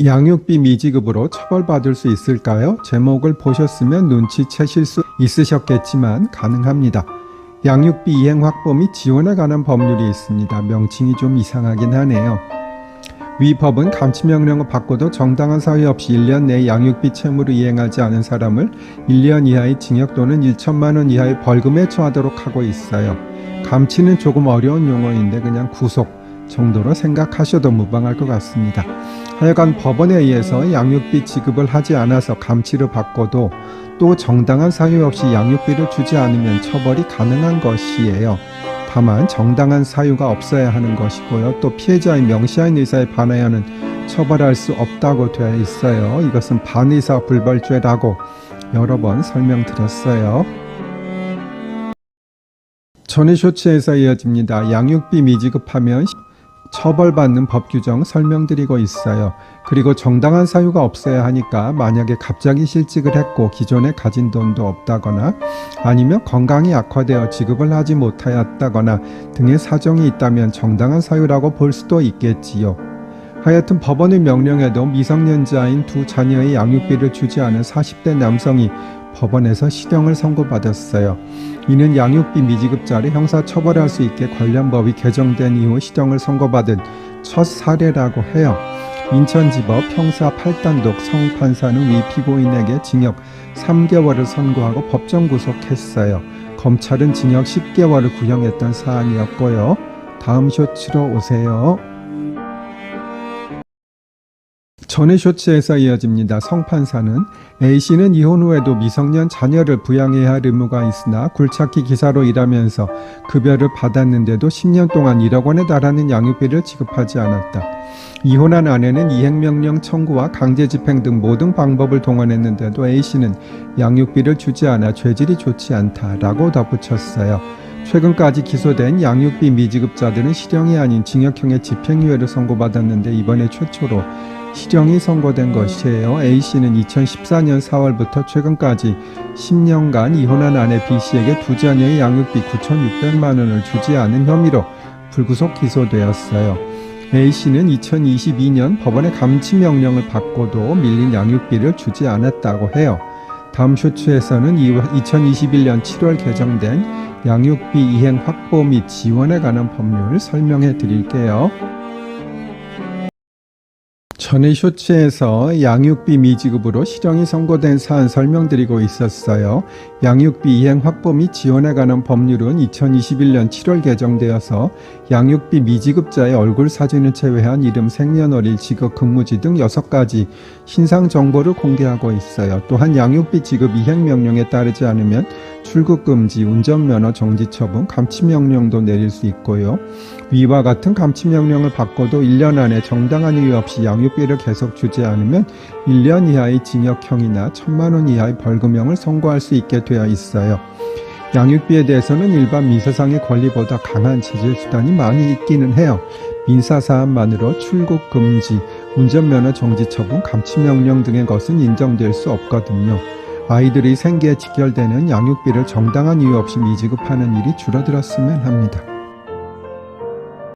양육비 미지급으로 처벌받을 수 있을까요? 제목을 보셨으면 눈치채실 수 있으셨겠지만 가능합니다. 양육비 이행 확보 및 지원에 관한 법률이 있습니다. 명칭이 좀 이상하긴 하네요. 위 법은 감치명령을 받고도 정당한 사유 없이 1년 내에 양육비 채무를 이행하지 않은 사람을 1년 이하의 징역 또는 1천만 원 이하의 벌금에 처하도록 하고 있어요. 감치는 조금 어려운 용어인데 그냥 구속 정도로 생각하셔도 무방할 것 같습니다. 하여간 법원에 의해서 양육비 지급을 하지 않아서 감치를 받고도 또 정당한 사유 없이 양육비를 주지 않으면 처벌이 가능한 것이에요. 다만 정당한 사유가 없어야 하는 것이고요. 또 피해자의 명시한 의사에 반하여는 처벌할 수 없다고 되어 있어요. 이것은 반의사 불벌죄라고 여러 번 설명드렸어요. 전해 쇼츠에서 이어집니다. 양육비 미지급하면 처벌받는 법 규정 설명드리고 있어요. 그리고 정당한 사유가 없어야 하니까 만약에 갑자기 실직을 했고 기존에 가진 돈도 없다거나 아니면 건강이 악화되어 지급을 하지 못하였다거나 등의 사정이 있다면 정당한 사유라고 볼 수도 있겠지요. 하여튼 법원의 명령에도 미성년자인 두 자녀의 양육비를 주지 않은 40대 남성이 법원에서 실형을 선고받았어요. 이는 양육비 미지급자를 형사처벌할 수 있게 관련 법이 개정된 이후 실형을 선고받은 첫 사례라고 해요. 인천지법 형사 8단독 성판사는 위 피고인에게 징역 3개월을 선고하고 법정 구속했어요. 검찰은 징역 10개월을 구형했던 사안이었고요. 다음 쇼츠로 오세요. 전해 쇼츠에서 이어집니다. 성판사는 A씨는 이혼 후에도 미성년 자녀를 부양해야 할 의무가 있으나 굴착기 기사로 일하면서 급여를 받았는데도 10년 동안 1억 원에 달하는 양육비를 지급하지 않았다. 이혼한 아내는 이행명령 청구와 강제집행 등 모든 방법을 동원했는데도 A씨는 양육비를 주지 않아 죄질이 좋지 않다라고 덧붙였어요. 최근까지 기소된 양육비 미지급자들은 실형이 아닌 징역형의 집행유예를 선고받았는데 이번에 최초로 실형이 선고된 것이에요. A씨는 2014년 4월부터 최근까지 10년간 이혼한 아내 B씨에게 두 자녀의 양육비 9,600만 원을 주지 않은 혐의로 불구속 기소되었어요. A씨는 2022년 법원의 감치명령을 받고도 밀린 양육비를 주지 않았다고 해요. 다음 쇼츠에서는 2021년 7월 개정된 양육비 이행 확보 및 지원에 관한 법률을 설명해 드릴게요. 전에 쇼츠에서 양육비 미지급으로 실형이 선고된 사안 설명드리고 있었어요. 양육비 이행 확보 및 지원에 관한 법률은 2021년 7월 개정되어서 양육비 미지급자의 얼굴 사진을 제외한 이름, 생년월일, 직업, 근무지 등 6가지 신상 정보를 공개하고 있어요. 또한 양육비 지급 이행 명령에 따르지 않으면 출국 금지, 운전면허 정지 처분, 감치명령도 내릴 수 있고요. 위와 같은 감치명령을 받고도 1년 안에 정당한 이유 없이 양육비를 계속 주지 않으면 1년 이하의 징역형이나 1,000만 원 이하의 벌금형을 선고할 수 있게 되어 있어요. 양육비에 대해서는 일반 민사상의 권리보다 강한 제재 수단이 많이 있기는 해요. 민사사안만으로 출국 금지, 운전면허 정지 처분, 감치명령 등의 것은 인정될 수 없거든요. 아이들의 생계에 직결되는 양육비를 정당한 이유 없이 미지급하는 일이 줄어들었으면 합니다.